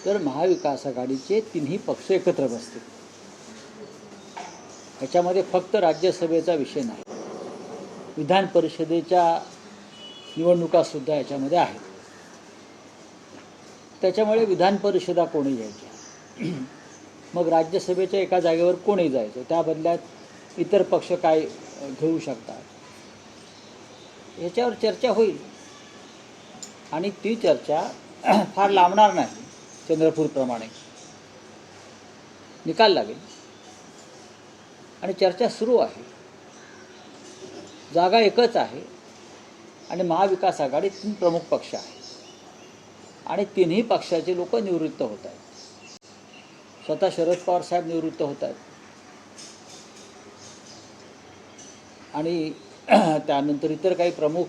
तर महाविकास आघाडीचे तिन्ही पक्ष एकत्र बसतील. ह्याच्यामध्ये फक्त राज्यसभेचा विषय नाही, विधान परिषदेच्या निवडणुकासुद्धा याच्यामध्ये आहेत. त्याच्यामुळे विधान परिषदा कोणी घ्यायच्या, मग राज्यसभेच्या एका जागेवर कोणी जायचं, त्या बदल्यात इतर पक्ष काय घेऊ शकतात, याच्यावर चर्चा होईल. आणि ती चर्चा फार लांबणार नाही. चंद्रपूरप्रमाणे निकाल लागेल आणि चर्चा सुरू आहे. जागा एकच आहे आणि महाविकास आघाडी 3 प्रमुख पक्ष आहे आणि तिन्ही पक्षाचे लोक निवृत्त होत आहेत. स्वतः शरद पवार साहेब निवृत्त होत आहेत आणि त्यानंतर इतर काही प्रमुख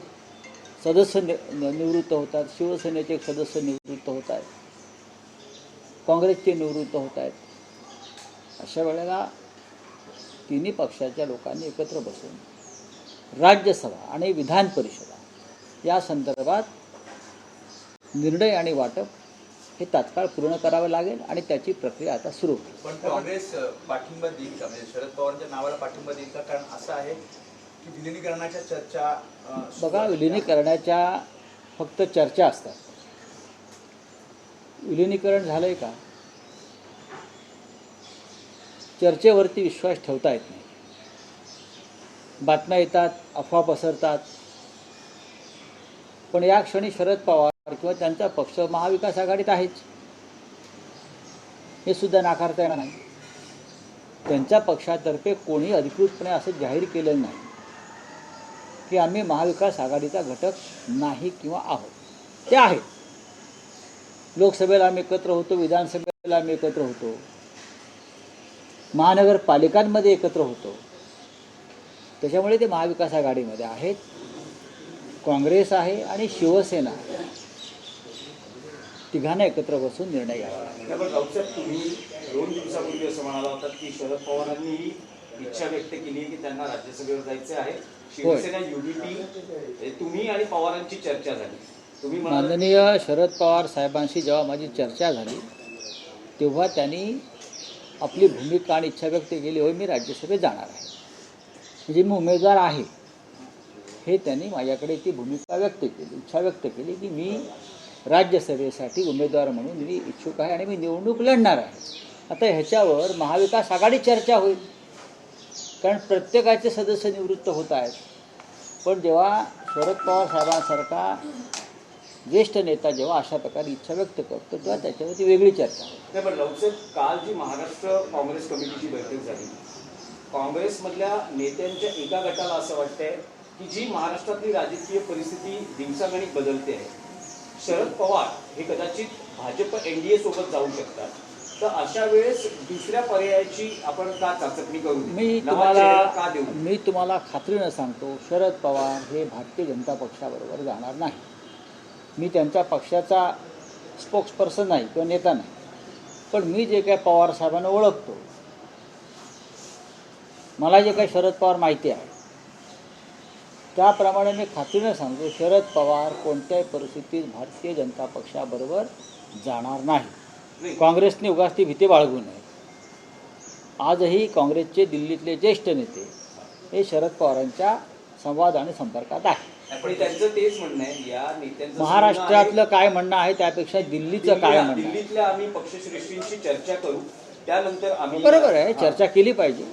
सदस्य निवृत्त होतात. शिवसेनेचे एक सदस्य निवृत्त होत आहेत, काँग्रेसचे निवृत्त होत आहेत. अशा वेळेला तिन्ही पक्षाच्या लोकांनी एकत्र बसून राज्यसभा आणि विधान परिषदा या संदर्भात निर्णय आणि वाटप हे तात्काळ पूर्ण करावं लागेल आणि त्याची प्रक्रिया आता सुरू होईल. पण काँग्रेस पाठिंबा देईल का, म्हणजे शरद पवारांच्या नावाला पाठिंबा देईल का? कारण असं आहे की विलिनीकरणाच्या चर्चा बघा, विलिनीकरणाच्या फक्त चर्चा असतात. विलिनीकरण झालंय का, चर्चेवरती विश्वास ठेवता येत नाही. बातम्या येतात, अफवा पसरतात, पण या क्षणी शरद पवार किंवा त्यांचा पक्ष महाविकास आघाडीत आहेच, हे सुद्धा नाकारता येणार नाही. त्यांच्या पक्षातर्फे कोणी अधिकृतपणे असं जाहीर केलेलं नाही की आम्ही महाविकास आघाडीचा घटक नाही किंवा आहोत. ते आहेत. लोकसभेला आम्ही एकत्र होतो, विधानसभेला आम्ही एकत्र होतो, महानगरपालिकांमध्ये एकत्र होतो. त्याच्यामुळे ते महाविकास आघाडीमध्ये आहेत. काँग्रेस आहे आणि शिवसेना, तिघांना एकत्र बसून निर्णय घ्यावा. पण राऊतसाहेब, तुम्ही 2 दिवसापूर्वी असं म्हणाला होतात की शरद पवारांनी इच्छा व्यक्त केली की त्यांना राज्यसभेवर जायचे आहे. शिवसेना युडीपी, तुम्ही आणि पवारांची चर्चा झाली. तुम्ही माननीय शरद पवार साहेबांशी जेव्हा माझी चर्चा झाली तेव्हा त्यांनी आपली भूमिका आणि इच्छा व्यक्त केली, होय मी राज्यसभेत जाणार आहे, म्हणजे मी उमेदवार आहे, हे त्यांनी माझ्याकडे ती भूमिका व्यक्त केली, इच्छा व्यक्त केली की मी राज्यसभेसाठी उमेदवार म्हणून मी इच्छुक आहे आणि मी निवडणूक लढणार आहे. आता ह्याच्यावर महाविकास आघाडी चर्चा होईल, कारण प्रत्येकाचे सदस्य निवृत्त होत आहेत. पण जेव्हा शरद पवार साहेबांसारखा ज्येष्ठ नेता जेव्हा अशा प्रकारे इच्छा व्यक्त करतो तेव्हा त्याच्यावरती वेगळी चर्चा होते. नाही, पण राऊतसाहेब, काल जी महाराष्ट्र काँग्रेस कमिटीची बैठक झाली, काँग्रेसमधल्या नेत्यांच्या एका गटाला असं वाटतंय की जी महाराष्ट्रातली राजकीय परिस्थिती दिवसागणिक बदलते आहे, शरद पवार हे कदाचित भाजप NDA सोबत जाऊ शकतात, तर अशा वेळेस दुसऱ्या पर्यायाची आपण का चाचपणी करू? मी तुम्हाला खात्रीनं सांगतो, शरद पवार हे भारतीय जनता पक्षाबरोबर जाणार नाही. मी त्यांच्या पक्षाचा स्पोक्सपर्सन नाही किंवा नेता नाही, पण मी जे काय पवार साहेबांना ओळखतो, मला जे काही शरद पवार माहिती आहे त्याप्रमाणे मी खात्रीनं सांगतो, शरद पवार कोणत्याही परिस्थितीत भारतीय जनता पक्षाबरोबर जाणार नाही. काँग्रेसने उगाच ती भीती बाळगू नये. आजही काँग्रेसचे दिल्लीतले ज्येष्ठ नेते हे शरद पवारांच्या संवाद आणि संपर्कात आहे. त्यांचं तेच म्हणणं आहे, या नेत्यांचं महाराष्ट्रातलं काय म्हणणं आहे त्यापेक्षा दिल्लीचं काय म्हणणं आहे. दिल्लीतल्या आम्ही पक्षश्रेष्ठींशी चर्चा करू, त्यानंतर आम्ही. बरोबर आहे, चर्चा केली पाहिजे.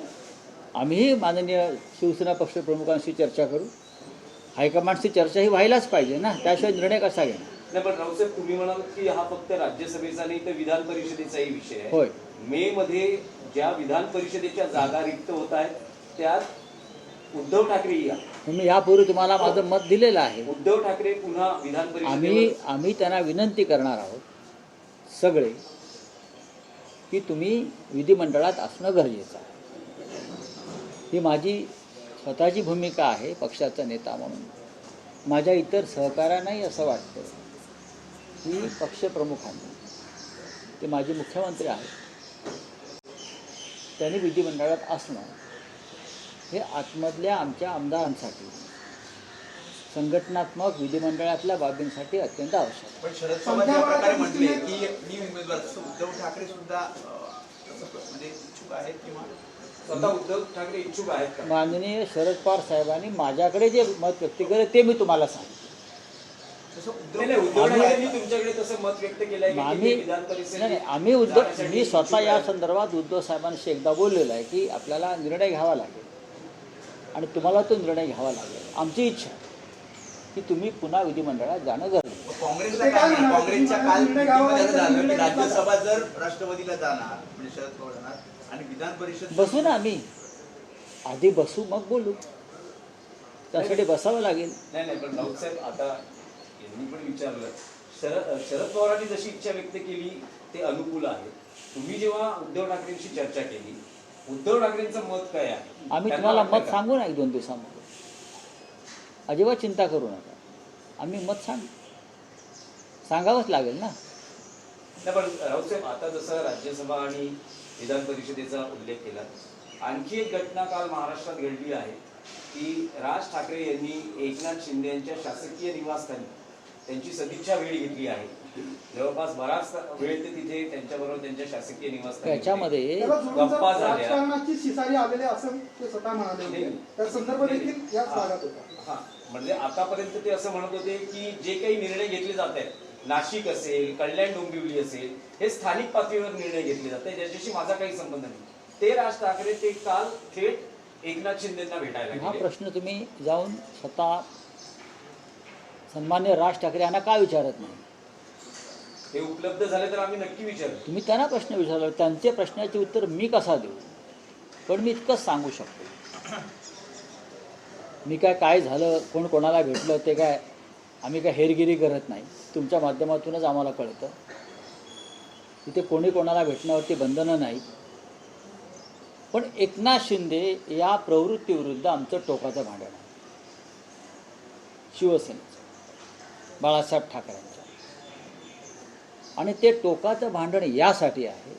आम्हीही माननीय शिवसेना पक्षप्रमुखांशी चर्चा करू. हायकमांडची चर्चा ही व्हायलाच पाहिजे ना, त्याशिवाय निर्णय कसा घेणार? नाही, पण राऊतसाहेब, तुम्ही म्हणाल की हा फक्त राज्यसभेचा नाही तर विधान परिषदेचाही विषय आहे. होय. मे मध्ये ज्या विधान परिषदेच्या जागा रिक्त होत आहेत त्यात उद्धव ठाकरे या. मी यापूर्वी तुम्हाला माझं मत दिलेलं आहे. उद्धव ठाकरे पुन्हा विधान परिषदेवर. आम्ही त्यांना विनंती करणार आहोत सगळे की तुम्ही विधिमंडळात असणं गरजेचं आहे. ही माझी स्वतःची भूमिका आहे पक्षाचा नेता म्हणून. माझ्या इतर सहकाऱ्यांनाही असं वाटतं की पक्षप्रमुखांनी, ते माझे मुख्यमंत्री आहेत, त्यांनी विधिमंडळात असणं हे आतमधल्या आमच्या आमदारांसाठी संघटनात्मक विधिमंडळातल्या बाबींसाठी अत्यंत आवश्यक आहे. पण शरद पवार ज्या प्रकारे म्हटले की मी उमेदवार, तसं उद्धव ठाकरे सुद्धा म्हणजे इच्छुक आहेत किंवा स्वतः उद्धव ठाकरे इच्छुक आहेत का? माननीय शरद पवार साहेबांनी माझ्याकडे जे मत व्यक्त केलं ते मी तुम्हाला सांगितलं. तसं नाही, उद्धव ठाकरेंनी तुमच्याकडे तसं मत व्यक्त केलं आहे की आम्ही तुम्ही विधान परिषदेत नाही, आम्ही उद्धव जाण्यासाठी मी स्वतः इच्छुक या आहे. संदर्भात उद्धव साहेबांशी एकदा बोललेलो आहे की आपल्याला निर्णय घ्यावा लागेल आणि तुम्हाला तो निर्णय घ्यावा लागेल. आमची इच्छा आहे की तुम्ही पुन्हा विधिमंडळात जाणं गरजेचं आहे. काँग्रेसला काय म्हणणार? काँग्रेसच्या काल मीटिंगमध्ये असं झालं की राज्यसभा जर राष्ट्रवादीला जाणार म्हणजे शरद पवार जाणार आणि विधान परिषद बसू ना आम्ही आधी बसू मग बोलू. त्यासाठी बसावं लागेल. नाही पण राऊत साहेब आता यांनी पण विचारलं, शरद पवारांनी जशी इच्छा व्यक्त केली ते अनुकूल आहे. तुम्ही जेव्हा उद्धव ठाकरेंशी चर्चा केली, उद्धव ठाकरेंचं मत काय आहे? आम्ही त्यांना तुम्हाला वाटतं मत का? सांगू ना 1-2 दिवसामध्ये. अजिबात चिंता करू नका. आम्ही मत सांगावंच लागेल ना. नाही पण राऊत साहेब आता जसं राज्यसभा आणि विधान परिषदेचा उल्लेख केला, आणखी एक घटना काल महाराष्ट्रात घडली आहे की राज ठाकरे यांनी एकनाथ शिंदे यांच्या शासकीय निवासस्थानी त्यांची सदिच्छा भेट घेतली आहे. जवळपास बराच वेळ ते तिथे त्यांच्याबरोबर त्यांच्या शासकीय निवासस्थानी होते. त्याच्यामध्ये गप्पा झाल्या. राजकारणाची शिसारी आलेले असं ते स्वतः म्हणाले होते. त्या संदर्भ देखील याच भागात होता. हा म्हणजे आतापर्यंत ते असं म्हणत होते की जे काही निर्णय घेतले जात आहेत, नाशिक असेल, कल्याण डोंबिवली असेल, हे स्थानिक पातळीवर निर्णय घेतले जात आहेत, ज्याच्याशी माझा काही संबंध नाही. ते राज ठाकरे ते काल थेट एकनाथ शिंदेंना भेटायला हा गेले. प्रश्न तुम्ही जाऊन स्वतः सन्मान्य राज ठाकरे यांना का विचारत नाही? हे उपलब्ध झाले तर आम्ही नक्की विचारू. तुम्ही त्यांना प्रश्न विचारला, त्यांचे प्रश्नाचे उत्तर मी कसा देऊ? पण मी इतकंच सांगू शकतो, मी काय झालं, कोण कोणाला भेटलं ते काय आम्ही काय हेरगिरी करत नाही. तुमच्या माध्यमातूनच आम्हाला कळतं. तिथे कोणी कोणाला भेटण्यावरती बंधनं नाहीत. पण एकनाथ शिंदे या प्रवृत्तीविरुद्ध आमचं टोकाचं भांडण आहे. शिवसेनेचं, बाळासाहेब ठाकरेंचं. आणि ते टोकाचं भांडण यासाठी आहे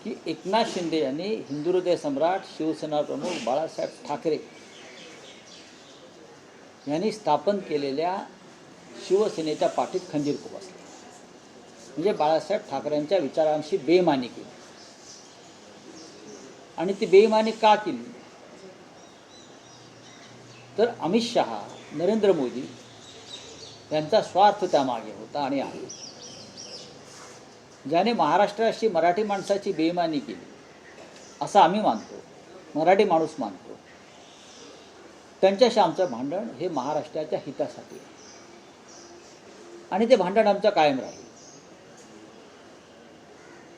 की एकनाथ शिंदे यांनी हिंदू हृदय सम्राट शिवसेना प्रमुख बाळासाहेब ठाकरे यांनी स्थापन केलेल्या शिवसेनेच्या पाठीत खंजीर खुपसली. म्हणजे बाळासाहेब ठाकरेंच्या विचारांशी बेईमानी केली. आणि ती बेईमानी का केली? तर अमित शहा, नरेंद्र मोदी यांचा स्वार्थ त्यामागे होता आणि आहे. ज्याने महाराष्ट्राशी मराठी माणसाची बेईमानी केली असं आम्ही मानतो, मराठी माणूस मानतो, त्यांच्याशी आमचं भांडण हे महाराष्ट्राच्या हितासाठी आहे. आणि ते भांडण आमचं कायम राहील.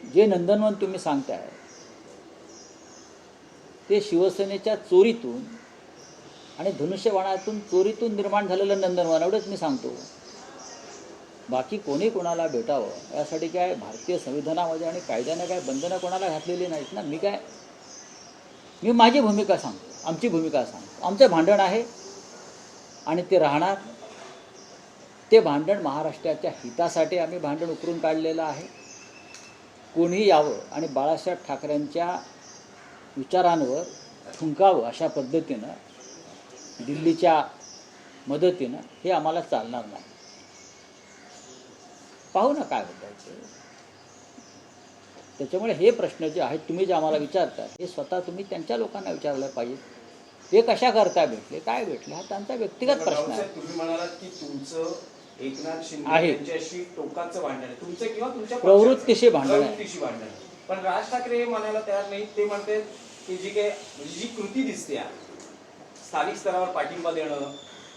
जे नंदनवन तुम्ही सांगताय ते शिवसेनेच्या चोरीतून आणि धनुष्यबाणातून चोरीतून निर्माण झालेलं नंदनवन, एवढंच मी सांगतो. बाकी कोणी कोणाला भेटावं यासाठी काय भारतीय संविधानामध्ये आणि कायद्याने काय बंधनं कोणाला घातलेली नाहीत ना. मी माझी भूमिका सांगतो, आमची भूमिका सांगतो. आमचं भांडण आहे आणि ते राहणार. ते भांडण महाराष्ट्राच्या हितासाठी आम्ही भांडण उकरून काढलेलं आहे. कोणी यावं आणि बाळासाहेब ठाकरेंच्या विचारांवर थुंकावं अशा पद्धतीनं दिल्लीच्या मदतीनं हे आम्हाला चालणार नाही. पाहू ना काय होतं ते. त्याच्यामुळे हे प्रश्न जे आहेत तुम्ही जे आम्हाला विचारता हे स्वतः तुम्ही त्यांच्या लोकांना विचारलं पाहिजे. ते कशा करता भेटले, काय भेटले, हा त्यांचा व्यक्तिगत प्रश्न आहे. तुम्ही म्हणालात की तुमचं एकनाथ शिंदे आहे. यांच्याशी टोकाचं भांडण आहे, तुमचं किंवा तुमच्या प्रवृत्तीशी भांडण आहे. प्रवृत्तीशी भांडण आहे. पण राज ठाकरे हे म्हणायला तयार नाही. ते म्हणतात की जी काय म्हणजे जी कृती दिसते स्थानिक स्तरावर पाठिंबा देणं,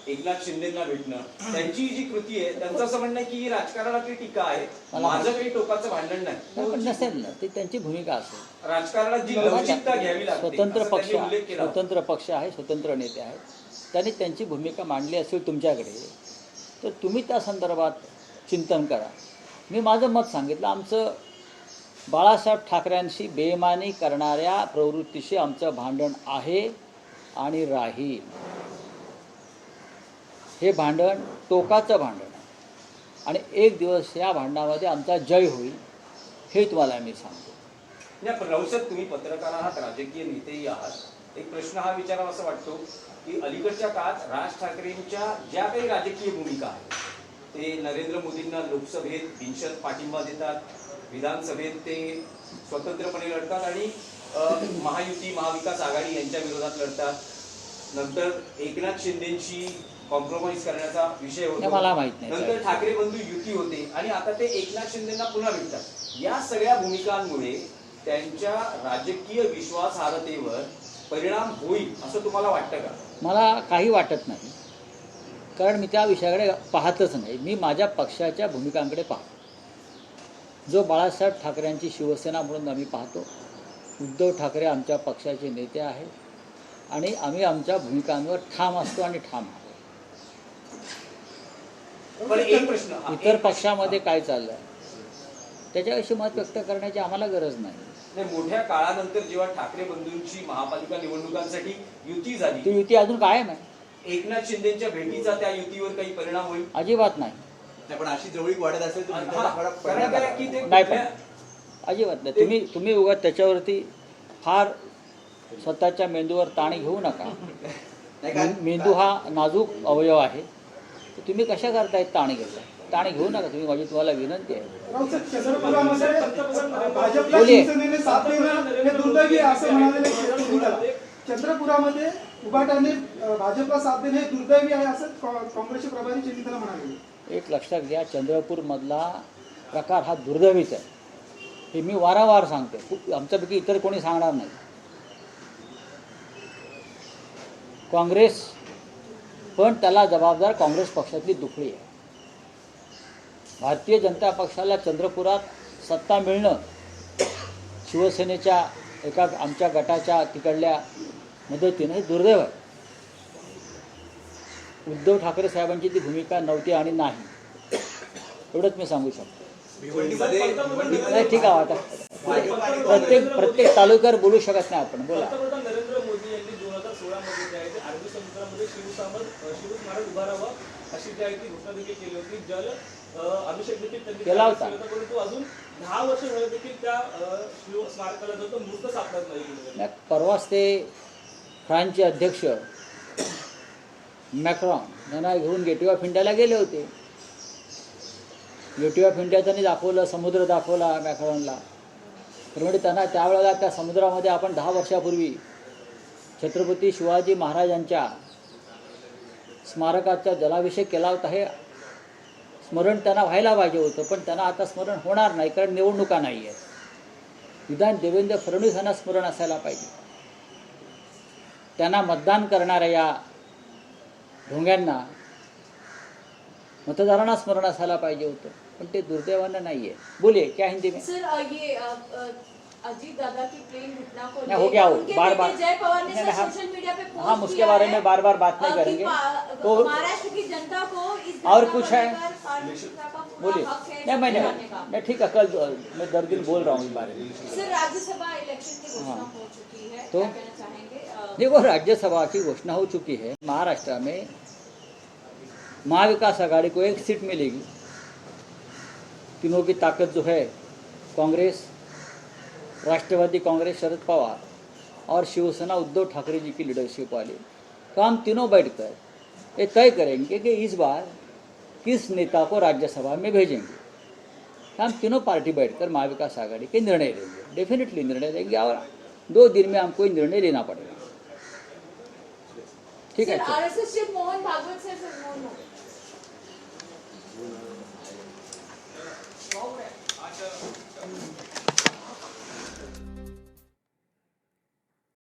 एकनाथ शिंदेंना भेटणं, त्यांची जी कृती आहे त्यांचं असं म्हणणं आहे की ही राजकारणातली टीका आहे, माझं काही टोकाचं भांडण नाही. पण नसेल ना, ते त्यांची भूमिका असेल. राजकारणात जी लवचिकता घ्यावी लागते स्वतंत्र असं पक्ष त्यांनी उल्लेख केला होता. स्वतंत्र पक्ष आहे, स्वतंत्र नेते आहेत. त्यांनी त्यांची भूमिका मांडली असेल तुमच्याकडे तर तुम्ही त्या संदर्भात चिंतन करा. मी माझं मत सांगितलं. आमचं बाळासाहेब ठाकरेंशी बेईमानी करणाऱ्या प्रवृत्तीशी आमचं भांडण आहे आणि राहील. हे भांडण टोकाचं भांडण आहे आणि एक दिवस या भांडणामध्ये आमचा जय होईल हे तुम्हाला मी सांगतो. नाही पण राऊत साहेब, तुम्ही पत्रकार आहात, राजकीय नेतेही आहात. एक प्रश्न हा विचारावा असं वाटतो की अलीकडच्या काळात राज ठाकरेंच्या ज्या काही राजकीय भूमिका आहेत ते नरेंद्र मोदींना लोकसभेत बिनशर्त पाठिंबा देतात, विधानसभेत ते स्वतंत्रपणे लढतात आणि महायुती महाविकास आघाडी यांच्या विरोधात लढतात. नंतर एकनाथ शिंदेची कॉम्प्रोमाइज करण्याचा विषय होतो. मला माहित नाही. नंतर ठाकरे बंधू युती होते आणि आता ते एकनाथ शिंदेना पुन्हा भेटतात. या सगळ्या भूमिकांमुळे त्यांच्या राजकीय विश्वासार्हतेवर परिणाम होईल असं तुम्हाला वाटतं का? मला काही वाटत नाही, कारण मी त्या विषयाकडे पाहतच नाही. मी माझ्या पक्षाच्या भूमिकांकडे पाहतो. जो बाळासाहेब ठाकरेंची शिवसेना म्हणून आम्ही पाहतो. उद्धव ठाकरे आमच्या पक्षाचे नेते आहेत आणि आम्ही आमच्या भूमिकांवर ठाम असतो आणि ठाम आहोत. पण एक प्रश्न इतर पक्षामध्ये काय चाललं आहे त्याच्याविषयी मत व्यक्त करण्याची आम्हाला गरज नाही. नाही, मोठ्या काळानंतर जेव्हा ठाकरे बंधूंची महापालिका निवडणुकांसाठी युती झाली, ती युती अजून कायम आहे. एकनाथ शिंदेच्या भेटीचा त्या युतीवर काही परिणाम होईल? अजिबात नाही. नाही, पण अशी जवळीक वाढत असेल तर हा, युतीला फरक कारण पडणार काय की ते नाही कुठल्या- अजिबात नाही. तुम्ही उगाच त्याच्यावरती फार स्वतःच्या मेंदूवर ताण घेऊ नका. नाही का? मेंदू हा नाजूक अवयव आहे. तर तुम्ही कशा करतायत ताण घेता? ताण घेऊ नका तुम्ही. माझी तुम्हाला विनंती आहे. राऊत साहेब, चंद्रपुरामध्ये भाजपला बोलिये. शिवसेनेने साथ देणं हे दुर्दैवी आहे असं म्हणालेले तुम्ही त्याला. चंद्रपुरामध्ये उभाटाने भाजपला साथ देणं हे दुर्दैवी आहे असं काँग्रेसचे प्रभारी चिन्हिताला म्हणाले. एक लक्षात घ्या, चंद्रपूरमधला प्रकार हा दुर्दैवीच आहे. हे मी वारंवार सांगतो. खूप आमच्यापैकी इतर कोणी सांगणार नाही. काँग्रेस पण त्याला जबाबदार काँग्रेस पक्षातली दुखळी आहे. भारतीय जनता पक्षाला चंद्रपुरात सत्ता मिळणं शिवसेनेच्या एका आमच्या गटाच्या तिकडल्या मदतीनं हे दुर्दैव आहे. उद्धव ठाकरे साहेबांची ती भूमिका नव्हती आणि नाही, एवढंच मी सांगू शकतो. नाही ठीक आहे. आता प्रत्येक तालुक्यावर बोलू शकत नाही आपण. बोला. पंतप्रधान नरेंद्र मोदी यांनी 2016 मध्ये जे आहे ते अरबी समुद्रामध्ये शिवस्मारक उभारावं अशी जी आहे ती घोषणा देखील केली होती. जल अभिषेक देखील त्यांनी केला होता. परंतु अजून 10 वर्ष झाले देखील त्या शिवस्मारकाला जो तो मूर्त सापडत नाही. परवाच ते फ्रान्सचे अध्यक्ष मॅक्रॉन यांना घेऊन गेटवे ऑफ इंडियाला गेले होते. गेटवे ऑफ इंडिया त्यांनी दाखवलं, समुद्र दाखवला मॅक्रॉनला. तर म्हणजे त्यांना त्यावेळेला त्या समुद्रामध्ये आपण 10 वर्षापूर्वी छत्रपती शिवाजी महाराजांच्या स्मारकाचा जलाभिषेक केला होता. हे स्मरण त्यांना व्हायला पाहिजे होतं, पण त्यांना आता स्मरण होणार नाही, कारण निवडणुका नाही आहेत. विधान देवेंद्र फडणवीस यांना स्मरण असायला पाहिजे. त्यांना मतदान करणाऱ्या या ढोंग्यांना मतदारांना स्मरण असायला पाहिजे होतं, पण ते दुर्दैवानं नाही आहे. बोलिए, क्या हिंदी में? सर ये अजीत दादा की प्लेन घटना को नहीं, हो गया हो, उनके बार बेटे बार जय पवार ने नहीं, सर हम- सोशल मीडिया पे पोस्ट हम उसके किया बारे है में बार बार बात नहीं कि करेंगे. तो महाराष्ट्र की जनता को इस और घटना कुछ को है? लेकर सार्वजनिकता का पूरा बोलिए. हक है नहीं जानने का। मैं ठीक है, कल मैं दर दिन बोल रहा हूँ इस बारे में. सर राज्यसभा इलेक्शन की घोषणा हाँ. हो चुकी है, तो? क्या कहना चाहेंगे? देखो, राज्यसभा की घोषणा हो चुकी है. महाराष्ट्र में महाविकास आघाड़ी को 1 सीट मिलेगी. तीनों की ताकत जो है, कांग्रेस, राष्ट्रवादी कांग्रेस शरद पवार और शिवसेना उद्धव ठाकरे जी की लीडरशिप वाली, तो हम तीनों बैठकर ये तय करेंगे कि इस बार किस नेता को राज्यसभा में भेजेंगे. हम तीनों पार्टी बैठकर महाविकास आघाड़ी के निर्णय लेंगे. डेफिनेटली निर्णय लेंगे और 2 दिन में हमको निर्णय लेना पड़ेगा. ठीक है. Sir RSS chief Mohan Bhagwat sir Mohan